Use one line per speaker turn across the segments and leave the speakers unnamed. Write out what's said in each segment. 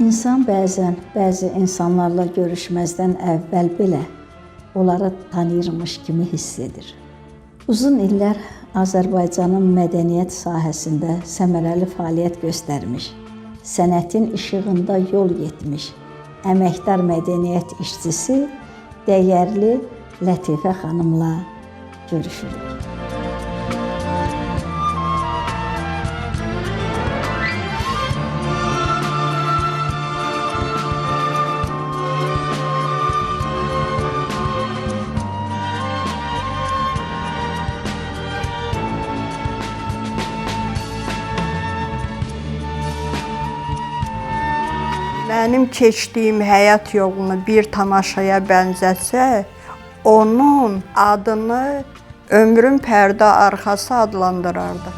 İnsan bəzən bəzi insanlarla görüşməzdən əvvəl belə onları tanıyırmış kimi hiss edir. Uzun illər Azərbaycanın mədəniyyət sahəsində səmərəli fəaliyyət göstərmiş, sənətin işığında yol getmiş, əməkdar mədəniyyət işçisi dəyərli Lətifə xanımla görüşürük.
Mənim keçdiyim həyat yolunu bir tamaşaya bənzətsə, onun adını ömrün pərdə arxası adlandırardı.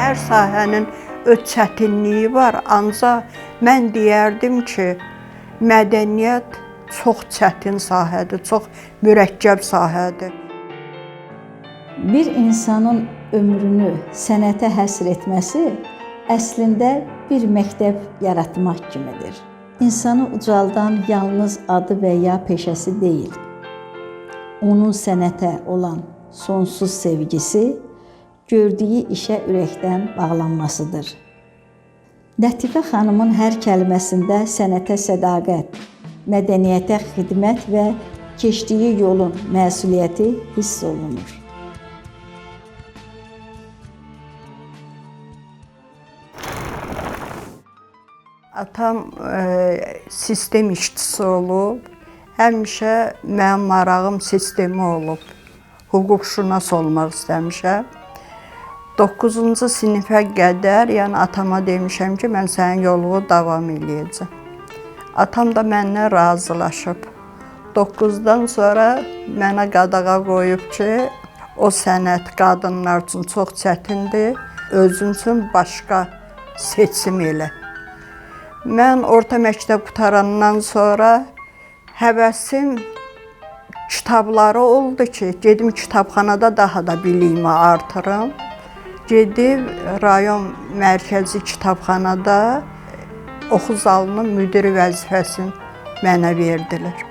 Hər sahənin öz çətinliyi var, ancaq mən deyərdim ki, mədəniyyət çox çətin sahədir, çox mürəkkəb sahədir.
Bir insanın ömrünü sənətə həsr etməsi əslində bir məktəb yaratmaq kimidir. İnsanı ucaldan yalnız adı və ya peşəsi deyil, onun sənətə olan sonsuz sevgisi, gördüyü işə ürəkdən bağlanmasıdır. Lətifə xanımın hər kəlməsində sənətə sədaqət, mədəniyyətə xidmət və keçdiyi yolun məsuliyyəti hiss olunur.
Atam sistem işçisi olub, həmişə mənim marağım sistemi olub. Hüquqşünas olmaq istəmişəm. 9-cu sinifə qədər, yəni atama demişəm ki, mən sənin yolunu davam eləyəcəm. Atam da məndən razılaşıb. 9-dan sonra mənə qadağa qoyub ki, o sənət qadınlar üçün çox çətindir, özün üçün başqa seçim elə. Mən orta məktəb qutarandan sonra həvəsim kitabları oldu ki, gedim kitabxanada daha da biliyimi artırım. Gedib rayon mərkəzi kitabxanada oxu zalının müdiri vəzifəsini mənə verdilər.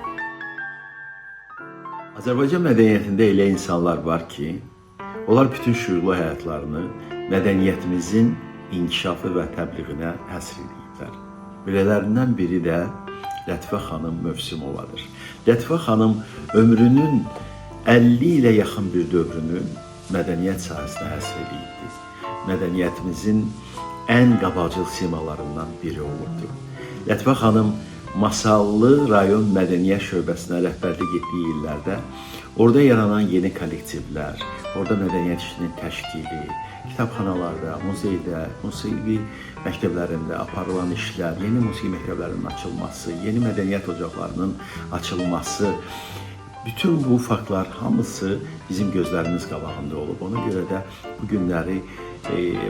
Azərbaycan mədəniyyətində elə insanlar var ki, onlar bütün şüurlu həyatlarını mədəniyyətimizin inkişafı və təbliğinə həsr ediblər. Belələrindən biri də Lətifə xanım Mövsümovadır. Lətifə xanım ömrünün 50 ilə yaxın bir dövrünü mədəniyyət sahəsinə həsr edibdir. Mədəniyyətimizin ən qabaqcıl simalarından biri olubdur. Lətifə xanım Masallı rayon mədəniyyət şöbəsinə rəhbərlik etdiyi illərdə orada yaranan yeni kollektivlər, orada mədəniyyət işinin təşkili, kitabxanalarda, muzeydə, musiqi məktəblərində aparılan işlər, yeni musiqi məktəblərinin açılması, yeni mədəniyyət ocaqlarının açılması, bütün bu faktlar hamısı bizim gözlərimiz qabağında olub. Ona görə də bu günləri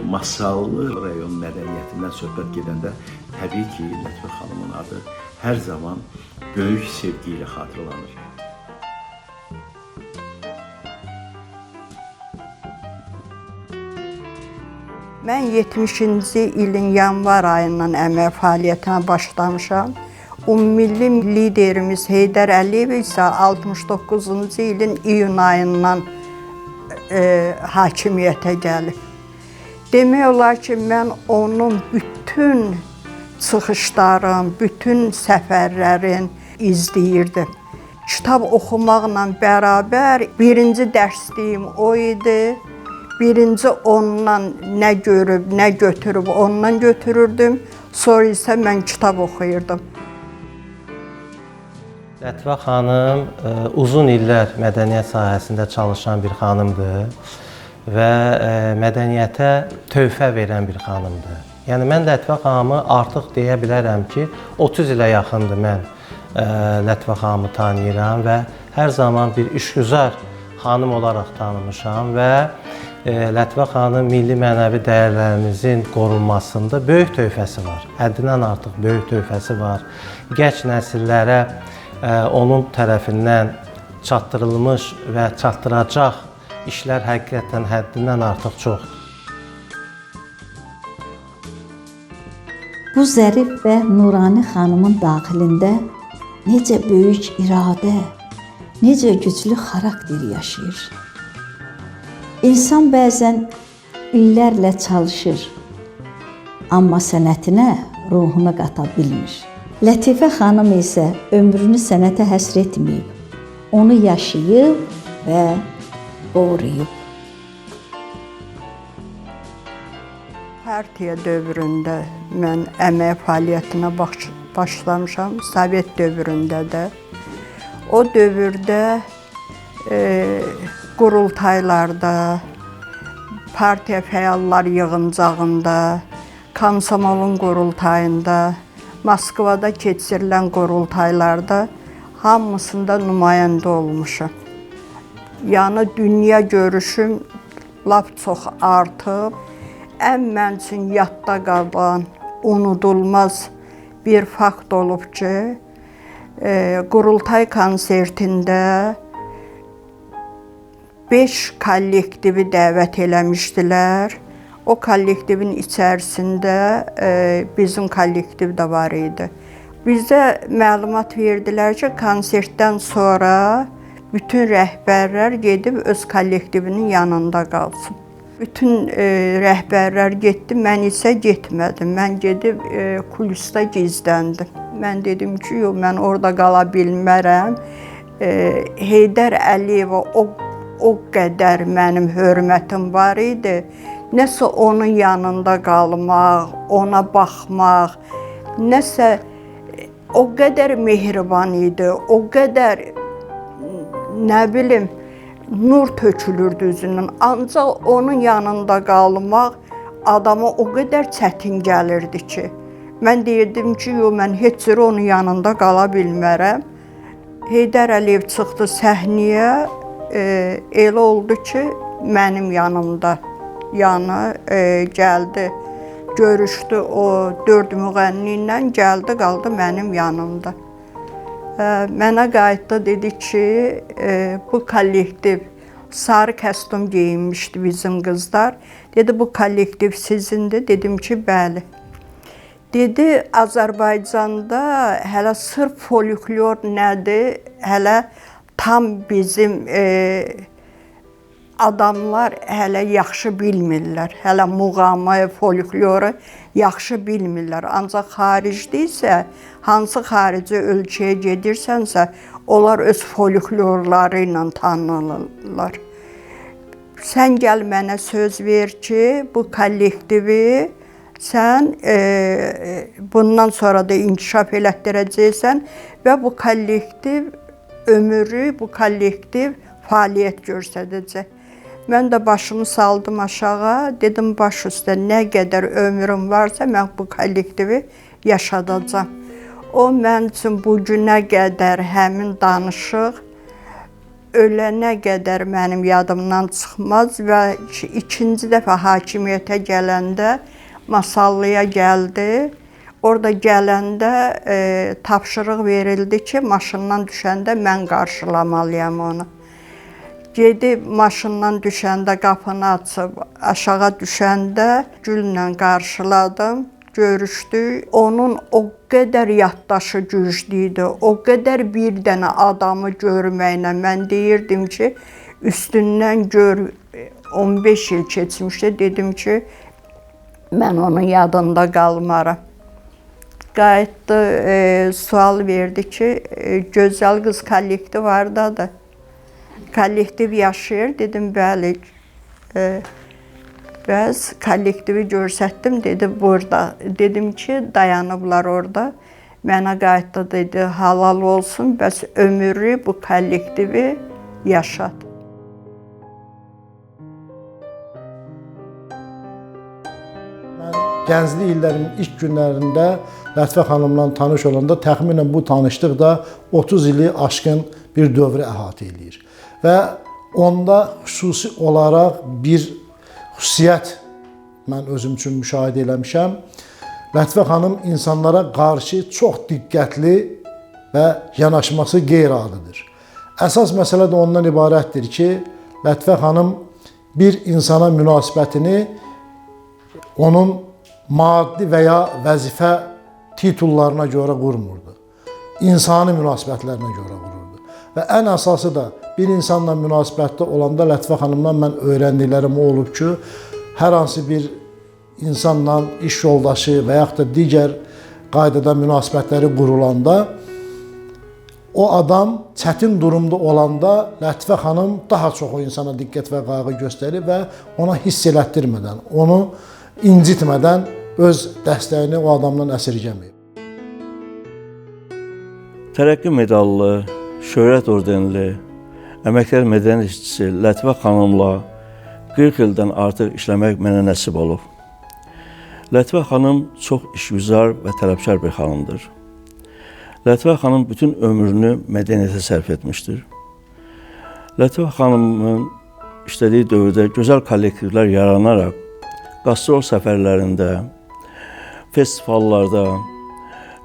Masallı rayon mədəniyyətindən söhbət gedəndə təbii ki, Lətifə xanımın adı hər zaman böyük sevgi ilə xatırlanır.
Mən 70-ci ilin yanvar ayından əmək fəaliyyətinə başlamışam. Ümummilli liderimiz Heydər Əliyev isə 69-cu ilin iyun ayından hakimiyyətə gəlib. Demək olar ki, mən onun bütün çıxışların, bütün səfərlərin izləyirdim. Kitab oxumaqla bərabər birinci dərsliyim o idi. Birinci ondan nə görüb, nə götürüb ondan götürürdüm. Sonra isə mən kitab oxuyurdum.
Lətifə xanım uzun illər mədəniyyət sahəsində çalışan bir xanımdır və mədəniyyətə töhfə verən bir xanımdır. Yəni mən Lətifə xanımı artıq deyə bilərəm ki, 30 ilə yaxındır mən Lətifə xanımı tanıyıram və hər zaman bir işgüzar xanım olaraq tanımışam və Lətifə xanım milli mənəvi dəyərlərimizin qorunmasında böyük töhfəsi var. Həddindən artıq böyük töhfəsi var. Gənc nəsillərə onun tərəfindən çatdırılmış və çatdıracaq işlər həqiqətən həddindən artıq çoxdur.
Bu zərif və nurani xanımın daxilində necə böyük iradə, necə güclü xarakter yaşayır. İnsan bəzən illərlə çalışır, amma sənətinə ruhunu qata bilmir. Lətifə xanım isə ömrünü sənətə həsr etməyib, onu yaşayıb və qoruyub.
Partiya dövründə mən əmək fəaliyyətinə başlamışam, Sovet dövründə də. O dövrdə qurultaylarda, partiya fəallar yığıncağında, Komsomolun qurultayında, Moskvada keçirilən qurultaylarda hamısında nümayəndə olmuşam. Yəni dünya görüşüm lap çox artıb. Ən mən üçün yadda qalan, unudulmaz bir fakt olub ki, qurultay konsertində 5 kollektivi dəvət eləmişdilər. O kollektivin içərisində bizim kollektiv də var idi. Bizə məlumat verdilər ki, konsertdən sonra bütün rəhbərlər gedib öz kollektivinin yanında qalsın. Bütün rəhbərlər getdi, mən isə getmədim. Mən gedib kulisdə gizləndim. Mən dedim ki, yox, mən orada qala bilmərəm. Heydər Əliyevə o qədər mənim hörmətim var idi. Nəsə onun yanında qalmaq, ona baxmaq, nəsə o qədər mehriban idi, o qədər, nə bilim, nur tökülürdü üzündən. Ancaq onun yanında qalmaq adama o qədər çətin gəlirdi ki, mən deyirdim ki, yox, mən heç cür onun yanında qala bilmərəm. Heydər Əliyev çıxdı səhnəyə, elə oldu ki, mənim yanımda. Yəni gəldi, görüşdü o 4 müğənni ilə, gəldi, qaldı mənim yanımda. Mənə qayıtdı, dedi ki, bu kollektiv sarı kostyum geyinmişdi bizim qızlar. Dedi, bu kollektiv sizindir. Dedim ki, bəli. Dedi, Azərbaycanda hələ sırf folklor nədir, hələ tam bizim adamlar hələ yaxşı bilmirlər. Hələ muğamı, folkloru yaxşı bilmirlər. Ancaq xaricdə isə, hansı xarici ölkəyə gedirsənsə, onlar öz folklorları ilə tanınırlar. Sən gəl mənə söz ver ki, bu kollektivi sən bundan sonra da inkişaf elətdirəcəksən və bu kollektiv ömrü, bu kollektiv fəaliyyət göstərəcək. Mən də başımı saldım aşağı, dedim baş üstə nə qədər ömrüm varsa mən bu kollektivi yaşadacağam. O mən üçün bu günə qədər həmin danışıq ölənə qədər mənim yadımdan çıxmaz və ikinci dəfə hakimiyyətə gələndə Masallıya gəldi. Orada gələndə tapşırıq verildi ki, maşından düşəndə mən qarşılamalıyam onu. Gedib maşından düşəndə qapını açıb aşağı düşəndə güllə qarşıladım, görüşdük. Onun o qədər yaddaşı güclü idi, o qədər bir dənə adamı görməklə mən deyirdim ki, üstündən gör 15 il keçmişdi, dedim ki, mən onun yadında qalmaram. Qayıtdı, sual verdi ki, gözəl qız kollektiv vardadır. Kollektiv yaşayır, dedim, bəli. Bəs kollektivi görsətdim, dedi, burada. Dedim ki, dayanıblar orada. Mənə qayıtdı, dedi, halal olsun, bəs ömrü bu kollektivi yaşat.
Mən gənclik illərimin ilk günlərində Lətifə xanımla tanış olanda təxminən bu tanışlıq da 30 ili aşkın bir dövrü əhatə edir. Və onda xüsusi olaraq bir xüsusiyyət mən özüm üçün müşahidə eləmişəm. Lətifə xanım insanlara qarşı çox diqqətli və yanaşması qeyri-adidir. Əsas məsələ də ondan ibarətdir ki, Lətifə xanım bir insana münasibətini onun maddi və ya vəzifə titullarına görə qurmurdu. İnsani münasibətlərinə görə qururdu. Və ən əsası da bir insanla münasibətdə olanda Lətifə xanımdan mən öyrəndiklərim o olub ki, hər hansı bir insanla iş yoldaşı və yaxud da digər qaydada münasibətləri qurulanda o adam çətin durumda olanda Lətifə xanım daha çox o insana diqqət və qayğı göstərir və ona hiss elətdirmədən, onu incitmədən öz dəstəyini o adamdan əsirgəməyib.
Tərəqqi medallı, şöhrət ordenli, əməkdar mədəni işçisi Lətifə xanımla 40 ildən artıq işləmək mənə nəsib olub. Lətifə xanım çox işgüzar və tələbkar bir xanımdır. Lətifə xanım bütün ömrünü mədəniyyətə sərf etmişdir. Lətifə xanımın işlədiyi dövrdə gözəl kollektivlər yaranaraq qastrol səfərlərində, festivallarda,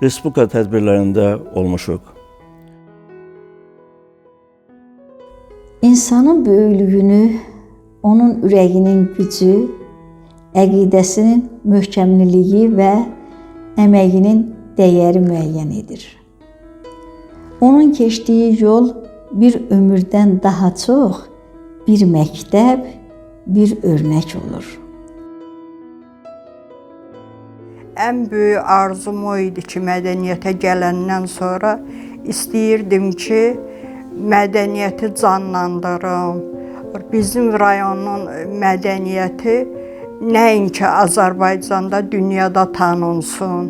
respublika tədbirlərində olmuşuq.
İnsanın böyüklüyünü, onun ürəyinin gücü, əqidəsinin möhkəmliliyi və əməyinin dəyəri müəyyən edir. Onun keçdiyi yol bir ömürdən daha çox bir məktəb, bir örnək olur.
Ən böyük arzum o idi ki, mədəniyyətə gələndən sonra istəyirdim ki, mədəniyyəti canlandırım. Bizim rayonun mədəniyyəti nəinki Azərbaycanda, dünyada tanınsın.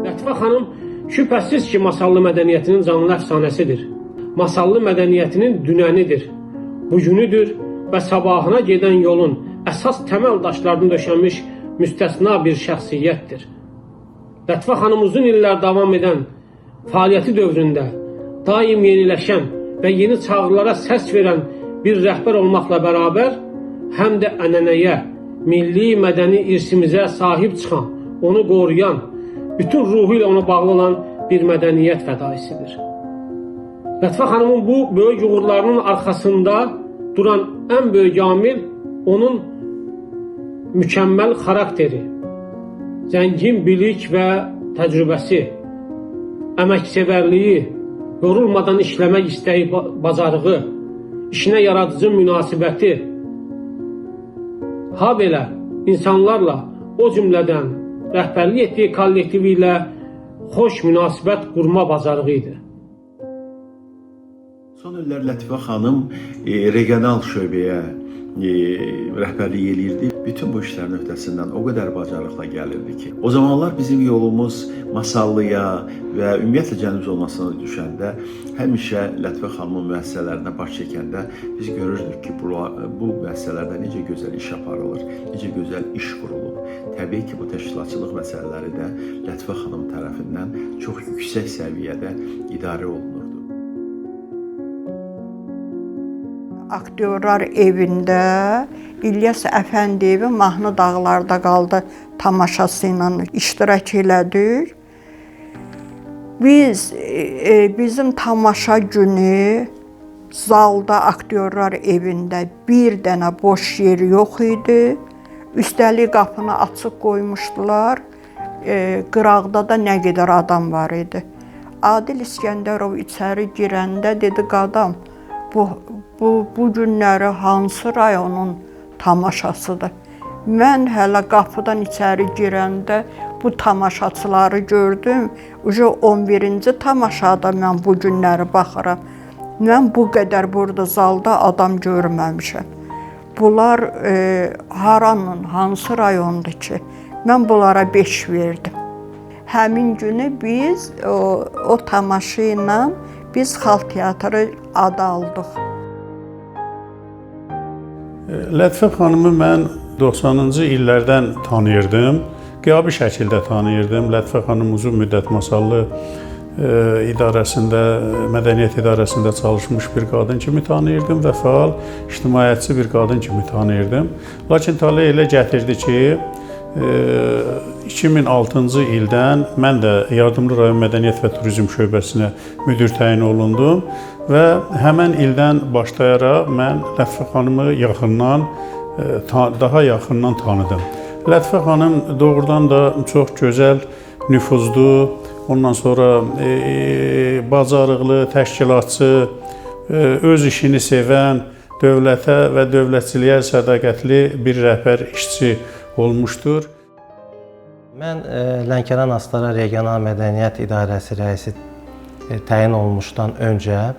Lətifə xanım şübhəsiz ki, masallı mədəniyyətinin canlı əfsanəsidir. Masallı mədəniyyətinin dünənidir, bugünüdür və sabahına gedən yolun əsas təməl daşlarını döşənmiş müstəsna bir şəxsiyyətdir. Lətifə xanım uzun illər davam edən fəaliyyəti dövründə daim yeniləşən və yeni çağrılara səs verən bir rəhbər olmaqla bərabər, həm də ənənəyə, milli mədəni irsimizə sahib çıxan, onu qoruyan, bütün ruhu ilə ona bağlı olan bir mədəniyyət fədaisidir. Lətifə xanımın bu böyük uğurlarının arxasında duran ən böyük amil onun mükəmməl xarakteri, zəngin bilik və təcrübəsi, əməksevərliyi, yorulmadan işləmək istəyi, bacarığı, işinə yaradıcı münasibəti, habelə insanlarla, o cümlədən rəhbərlik etdiyi kollektivi ilə xoş münasibət qurma bacarığı idi.
Son illər Lətifə xanım regional şöbəyə rəhbərlik eləyirdi. Bütün bu işlərin öhdəsindən o qədər bacarıqla gəlirdi ki, o zamanlar bizim yolumuz Masallıya və ümumiyyətlə Cənub zonasına düşəndə həmişə Lətifə xanımın müəssisələrinə baş çəkəndə biz görürdük ki, bu müəssisələrdə necə gözəl iş aparılır, necə gözəl iş qurulur. Təbii ki, bu təşkilatçılıq məsələləri də Lətifə xanım tərəfindən çox yüksək səviyyədə idarə olunurdu.
Aktyorlar evində İlyas Əfəndiyevin Mahnı Dağlarda qaldı tamaşası ilə iştirak elədik. Bizim tamaşa günü zalda aktyorlar evində bir dənə boş yer yox idi. Üstəlik qapını açıq qoymuşdular. Qıraqda da nə qədər adam var idi. Adil İskəndərov içəri girəndə dedi, qadam, bu günləri hansı rayonun tamaşasıdır? Mən hələ qapıdan içəri girəndə bu tamaşaçıları gördüm. 11-ci tamaşada mən bu günləri baxıram. Mən bu qədər burada zalda adam görməmişəm. Bunlar haranın, hansı rayondur ki? Mən bunlara 5 verdim. Həmin günü biz o tamaşa ilə biz Xalq Teatrı adı aldıq.
Lətifə xanımı mən 90-cı illərdən tanıyırdım. Qiyabi şəkildə tanıyırdım. Lətifə xanım uzun müddət Masallı idarəsində, mədəniyyət idarəsində çalışmış bir qadın kimi tanıyırdım və fəal ictimaiyyətçi bir qadın kimi tanıyırdım. Lakin tale elə gətirdi ki, 2006-cı ildən mən də Yardımlı rayon Mədəniyyət və Turizm şöbəsinə müdir təyin olundum və həmən ildən başlayaraq mən Lətifə xanımı daha yaxından tanıdım. Lətifə xanım doğrudan da çox gözəl, nüfuzlu, ondan sonra bacarıqlı, təşkilatçı, öz işini sevən, dövlətə və dövlətçiliyə sədaqətli bir rəhbər işçi olmuşdur.
Mən Lənkəran Astara Regional Mədəniyyət İdarəsi rəisi təyin olmuşdan öncə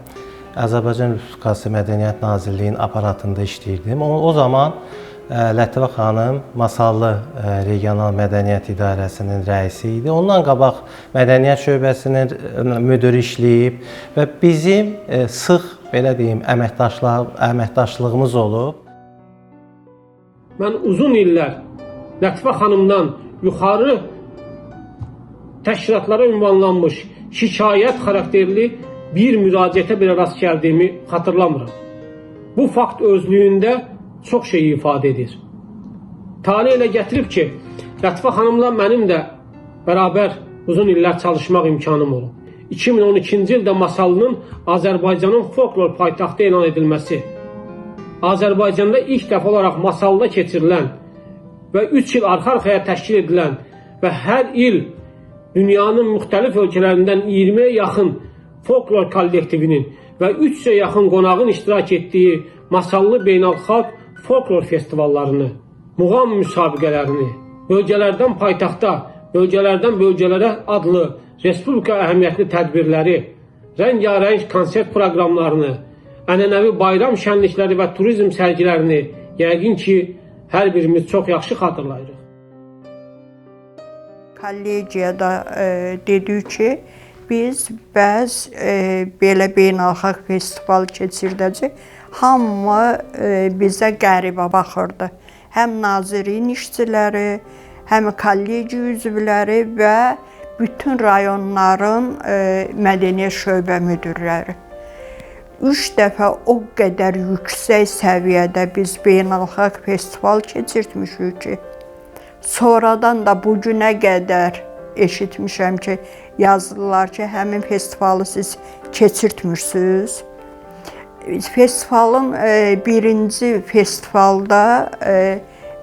Azərbaycan Respublikası Mədəniyyət Nazirliyinin aparatında işləyirdim. O zaman Lətifə xanım Masallı Regional Mədəniyyət İdarəsinin rəisi idi. Ondan qabaq Mədəniyyət şöbəsinin müdiri işləyib və bizim sıx, belə deyim, əməkdaşlığımız olub.
Mən uzun illər Lətifə xanımdan yuxarı təşkilatlara ünvanlanmış şikayət xarakterli bir müraciətə belə rast gəldiyimi xatırlamıram. Bu fakt özlüyündə çox şey ifadə edir. Talih elə gətirib ki, Lətifə xanımla mənim də bərabər uzun illər çalışmaq imkanım olub. 2012-ci ildə Masallının Azərbaycanın folklor paytaxtı elan edilməsi, Azərbaycanda ilk dəfə olaraq Masallıda keçirilən və 3 il arxa-arxaya təşkil edilən və hər il dünyanın müxtəlif ölkələrindən 20-yə yaxın folklor kollektivinin və 300-ə yaxın qonağın iştirak etdiyi Masallı beynəlxalq folklor festivallarını, muğam müsabiqələrini, bölgələrdən paytaxta, bölgələrdən bölgələrə adlı respublika əhəmiyyətli tədbirləri, rəngarəng konsert proqramlarını, ənənəvi bayram şənlikləri və turizm sərgilərini yəqin ki, hər birimiz çox yaxşı xatırlayırıq.
Kollegiyada dedik ki, biz belə beynəlxalq festival keçirdəcək. Hamı bizə qəribə baxırdı. Həm nazirin işçiləri, həm kollegiya üzvləri və bütün rayonların mədəniyyət şöbə müdirləri. 3 dəfə o qədər yüksək səviyyədə biz beynəlxalq festival keçirtmişik ki, sonradan da bu günə qədər eşitmişəm ki, yazdılar ki, həmin festivalı siz keçirtmirsiniz. Festivalın birinci festivalda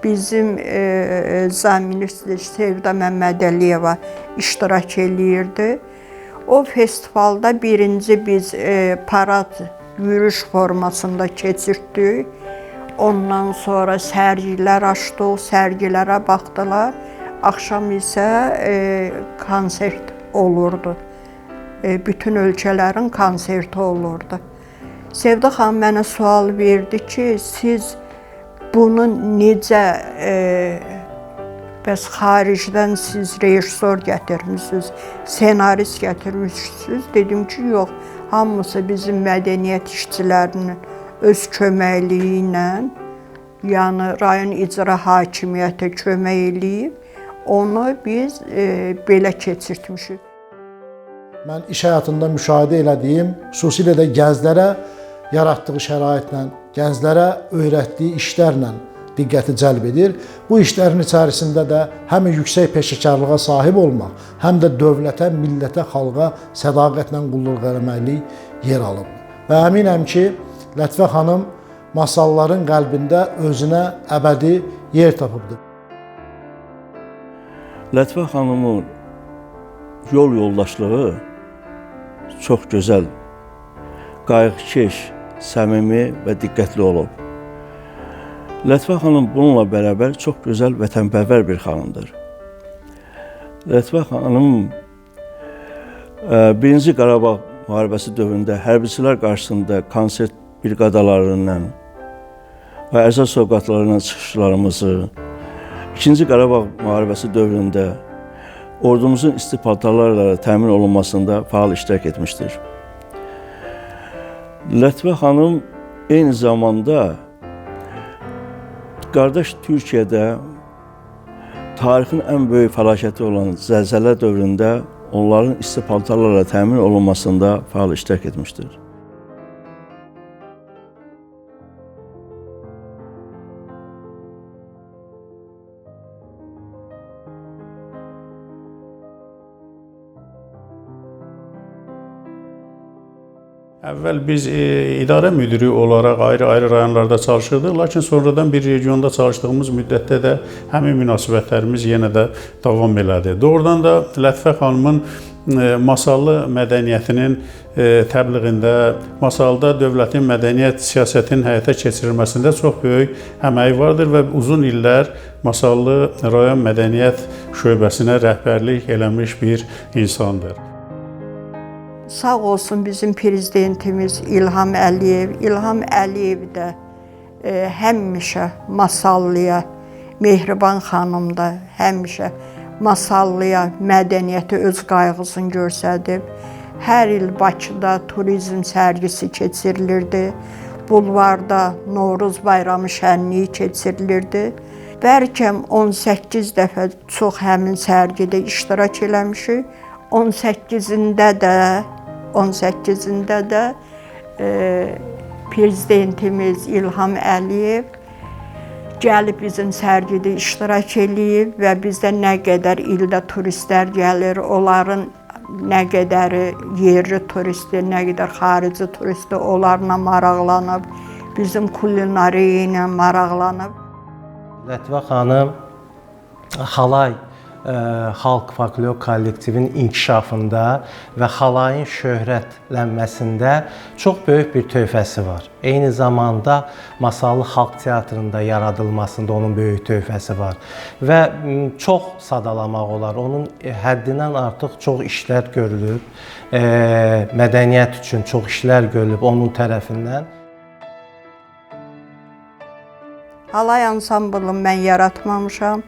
bizim zaministr Sevda Məmmədəliyeva iştirak eləyirdi. O festivalda birinci biz parad yürüyüş formasında keçirtdik. Ondan sonra sərgilər açdıq, sərgilərə baxdılar. Axşam isə konsert olurdu. Bütün ölkələrin konserti olurdu. Sevda xanım mənə sual verdi ki, siz bunu necə, bəs xaricdən siz rejissor gətirmişsiniz, senarist gətirmişsiniz? Dedim ki, yox, hamısı bizim mədəniyyət işçilərinin öz köməkliyi ilə, yəni rayon icra hakimiyyəti kömək eləyib, onu biz belə keçirtmişik.
Mən iş həyatında müşahidə elədiyim, xüsusilə də gənclərə yaratdığı şəraitlə, gənclərə öyrətdiyi işlərlə diqqəti cəlb edir. Bu işlərin içərisində də həm yüksək peşəkarlığa sahib olmaq, həm də dövlətə, millətə, xalqa sədaqətlə qulluq eləməklik yer alıb. Və əminəm ki, Lətifə xanım masalların qəlbində özünə əbədi yer tapıbdır.
Lətifə xanımın yol yoldaşlığı çox gözəl, qayğıkeş, səmimi və diqqətli olub. Lətifə xanım bununla bərabər çox gözəl vətənpərvər bir xanımdır. Lətifə xanım 1-ci Qarabağ müharibəsi dövründə hərbçilər qarşısında konsert briqadalarından və ərzaq sovqatlarından çıxışlarımızı, 2-ci Qarabağ müharibəsi dövründə ordumuzun istihbaratlarla təmin olunmasında fəal iştirak etmişdir. Lətifə xanım eyni zamanda qardaş Türkiyədə tarixin ən böyük fəlakəti olan zəlzələ dövründə onların isti paltarlarla təmin olunmasında fəal iştirak etmişdir.
Əvvəl biz idarə müdiri olaraq ayrı-ayrı rayonlarda çalışırdıq, lakin sonradan bir regionda çalışdığımız müddətdə də həmin münasibətlərimiz yenə də davam elədi. Doğrudan da Lətifə xanımın masallı mədəniyyətinin təbliğində, masalda dövlətin mədəniyyət siyasətinin həyata keçirilməsində çox böyük əməyi vardır və uzun illər Masallı rayon mədəniyyət şöbəsinə rəhbərlik eləmiş bir insandır.
Sağ olsun bizim prezidentimiz İlham Əliyev. İlham Əliyev də həmişə Masallıya, Mehriban xanım da həmişə Masallıya, mədəniyyətə öz qayğısını göstərib. Hər il Bakıda turizm sərgisi keçirilirdi. Bulvarda Novruz bayramı şənliyi keçirilirdi. Bəlkə 18 dəfə çox həmin sərgidə iştirak eləmişik. 18-ində də prezidentimiz İlham Əliyev gəlib bizim sərgidə iştirak eləyib və bizdə nə qədər ildə turistlər gəlir, onların nə qədəri yerli turistdir, nə qədər xarici turistdir, onlarla maraqlanıb, bizim kulinariya ilə maraqlanıb.
Lətifə xanım halay xalq folklor kollektivinin inkişafında və halayın şöhrətlənməsində çox böyük bir töhfəsi var. Eyni zamanda Masallı Xalq Teatrında yaradılmasında onun böyük töhfəsi var. Və çox sadalamaq olar. Onun həddindən artıq çox işlər görülüb. Mədəniyyət üçün çox işlər görülüb onun tərəfindən.
Halay ansamblını mən yaratmamışam.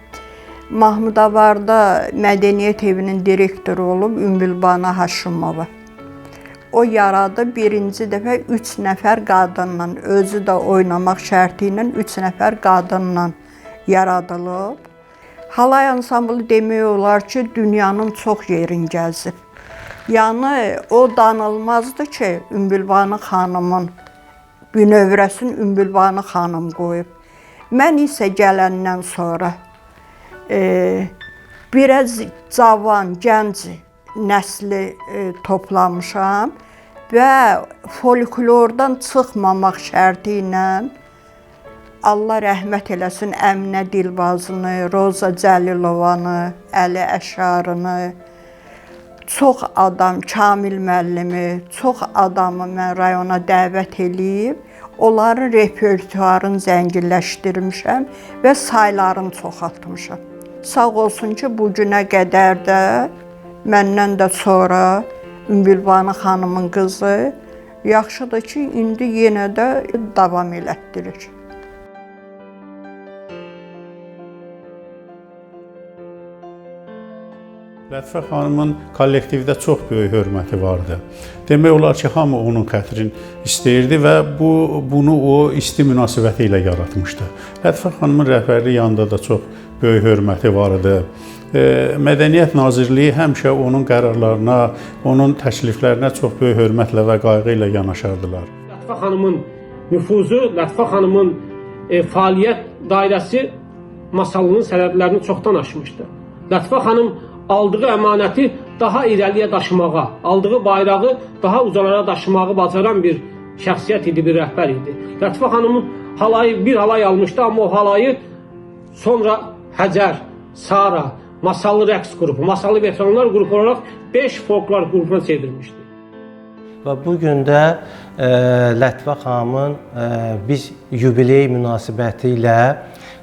Mahmudavarda Mədəniyyət Evinin direktoru olub Ümbülbana Haşimova. O yaradı birinci dəfə 3 nəfər qadınla, özü də oynamaq şərti ilə 3 nəfər qadınla yaradılıb. Halay ansamblı demək olar ki, dünyanın çox yerini gəzib. Yəni, o danılmazdı ki, Ümbülbana xanımın bünövrəsini Ümbülbana xanım qoyub. Mən isə gələndən sonra biraz cavan, gənc nəsli toplamışam və folklordan çıxmamaq şərti ilə Allah rəhmət eləsin Əminə Dilbazını, Roza Cəlilovanı, Əli Əşarını, çox adam, Kamil müəllimi, çox adamı mən rayona dəvət eləyib, onların repertuarını zənginləşdirmişəm və saylarını çoxaltmışam. Sağ olsun ki, bu günə qədər də məndən də sonra Ümbülbana xanımın qızı yaxşıdır ki, indi yenə də davam elətdirir.
Lətifə xanımın kollektivdə çox böyük hörməti vardı. Demək olar ki, hamı onun xətrini istəyirdi və bunu o isti münasibəti ilə yaratmışdı. Lətifə xanımın rəhbərliyi yanında da çox böyük hörməti var idi. Mədəniyyət Nazirliyi həmişə onun qərarlarına, onun təkliflərinə çox böyük hörmətlə və qayğı ilə yanaşardılar.
Lətifə xanımın nüfuzu, Lətifə xanımın fəaliyyət dairəsi Masallının sərhədlərini çoxdan aşmışdı. Lətifə xanım aldığı əmanəti daha irəliyə daşımağa, aldığı bayrağı daha uzalara daşımağı bacaran bir şəxsiyyət idi, bir rəhbər idi. Lətifə xanımın bir halay almışdı, amma o halayı sonra Həcər, Sara, Masallı rəqs qrupu, Masallı veteranlar qrupu olaraq 5 folklor qrupuna çevrilmişdi.
Və bugün də Lətifə xanımın biz yubiley münasibəti ilə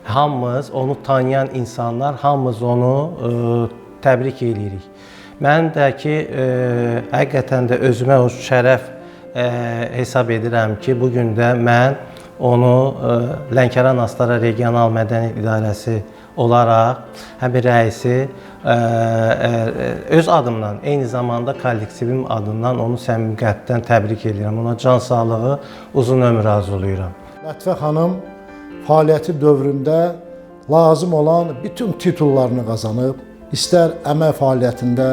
hamımız, onu tanıyan insanlar, hamımız onu təbrik edirik. Mən də ki, həqiqətən də özümə o şərəf hesab edirəm ki, bugün də mən onu Lənkəran Astara Regional Mədəniyyət İdarəsi olaraq həm rəisi öz adımdan, eyni zamanda kollektivim adından onu səmimi qəlbdən təbrik edirəm. Ona can sağlığı, uzun ömür arzulayıram.
Lətifə xanım fəaliyyəti dövründə lazım olan bütün titullarını qazanıb, istər əmək fəaliyyətində,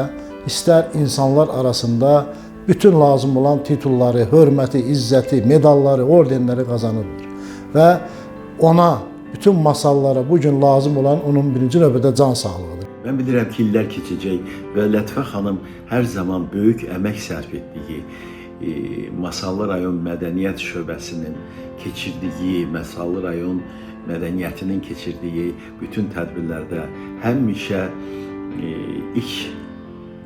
istər insanlar arasında bütün lazım olan titulları, hörməti, izzəti, medalları, ordenləri qazanırlar. Və ona, bütün masallara bugün lazım olan onun birinci növbədə can sağlığıdır.
Mən bilirəm ki, illər keçəcək və Lətifə xanım hər zaman böyük əmək sərf etdiyi Masallı rayon mədəniyyət şöbəsinin keçirdiyi, Masallı rayon mədəniyyətinin keçirdiyi bütün tədbirlərdə həmişə ilk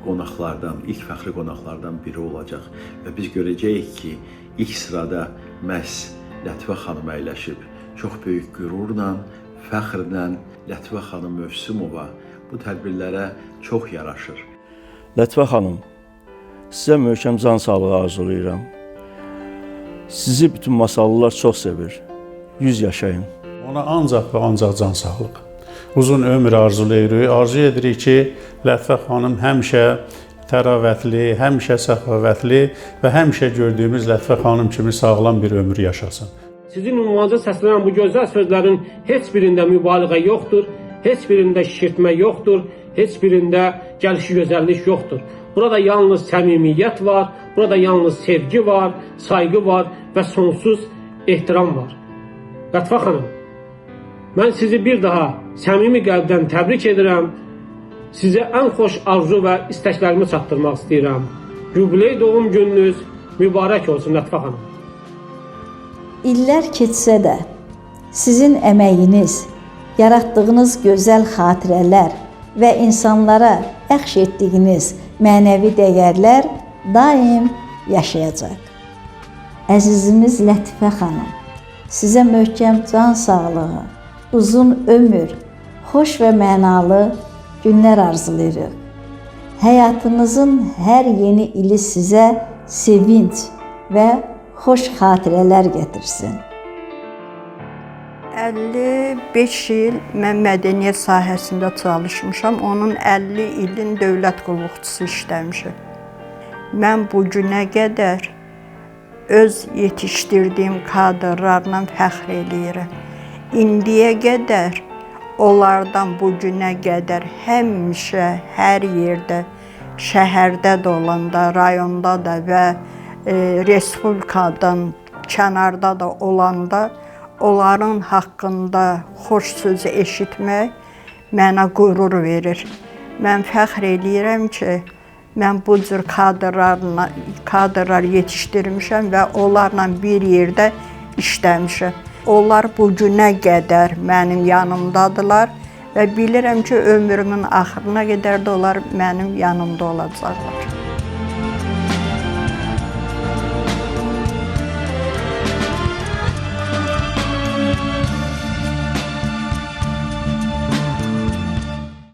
qonaqlardan, ilk fəxri qonaqlardan biri olacaq və biz görəcəyik ki, ilk sırada məhz Lətifə xanım əyləşib çox böyük qürurla, fəxrlə Lətifə xanım Mövsümova bu tədbirlərə çox yaraşır.
Lətifə xanım, sizə möhkəm can sağlığı arzulayıram. Sizi bütün masallılar çox sevir. 100 yaşayın.
Ona ancaq və ancaq can sağlığı. Uzun ömür arzulayırıq. Arzu edirik ki, Lətifə xanım həmişə təravətli, həmişə səxavətli və həmişə gördüyümüz Lətifə xanım kimi sağlam bir ömür yaşasın.
Sizin ünvanınıza səslənən bu gözəl sözlərin heç birində mübaliğə yoxdur, heç birində şişirtmə yoxdur, heç birində gəlişi gözəllik yoxdur. Burada yalnız səmimiyyət var, burada yalnız sevgi var, sayğı var və sonsuz ehtiram var. Lətifə xanım, mən sizi bir daha səmimi qəlbdən təbrik edirəm. Sizə ən xoş arzu və istəklərimi çatdırmaq istəyirəm. Yubiley doğum gününüz mübarək olsun Lətifə xanım.
İllər keçsə də sizin əməyiniz, yaratdığınız gözəl xatirələr və insanlara bəxş etdiyiniz mənəvi dəyərlər daim yaşayacaq. Əzizimiz Lətifə xanım, sizə möhkəm can sağlığı, uzun ömür, xoş və mənalı günlər arzulayırıq. Həyatınızın hər yeni ili sizə sevinç və xoş xatirələr gətirsin.
55 il mən mədəniyyət sahəsində çalışmışam. Onun 50 ilin dövlət qulluqçusu işləmişəm. Mən bu günə qədər öz yetişdirdiyim kadrlarla fəxr eləyirəm. İndiyə qədər onlardan bu günə qədər həmişə, hər yerdə, şəhərdə də olanda, rayonda da və respublikadan kənarda da olanda onların haqqında xoş sözü eşitmək mənə qürur verir. Mən fəxr eləyirəm ki, mən bu cür kadrlar yetişdirmişəm və onlarla bir yerdə işləmişəm. Onlar bu günə qədər mənim yanımdadılar və bilirəm ki, ömrümün axırına qədər də onlar mənim yanımda olacaqlar.